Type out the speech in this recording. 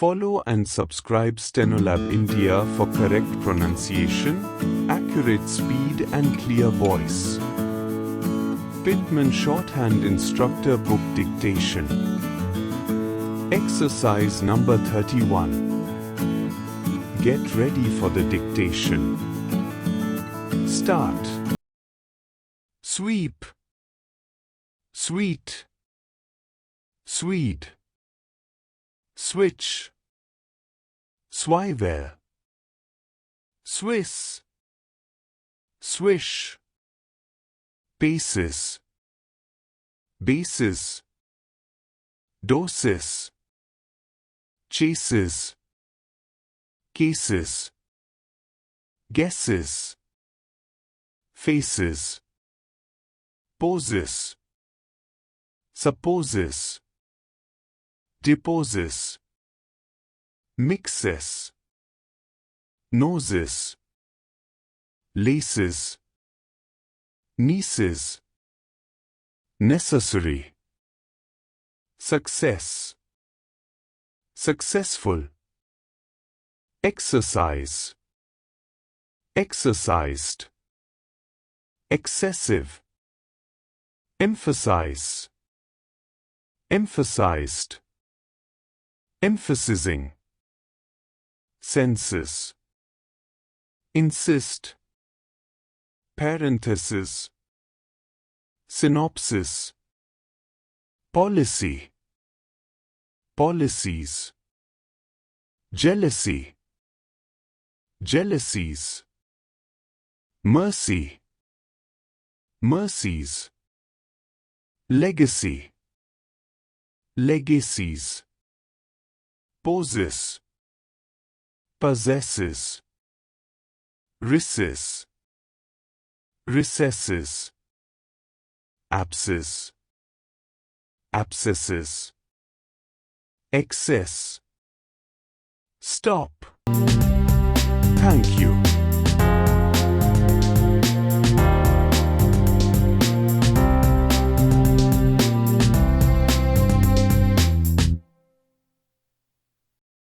Follow and subscribe Stenolab India for correct pronunciation, accurate speed and clear voice. Pitman Shorthand Instructor Book Dictation. Exercise number 31. Get ready for the dictation. Start. Sweep, sweet, Swede, switch, swivel, Swiss, swish, basis, basis, dosis, chases, cases, guesses, faces, poses, supposes, deposes, mixes, noses, laces, nieces, necessary, success, successful, exercise, exercised, excessive, emphasize, emphasized, emphasizing, census, insist, parenthesis, synopsis, policy, policies, jealousy, jealousies, mercy, mercies, legacy, legacies, poses, possesses, recess, recesses, abscess, abscesses, excess, stop. Thank you.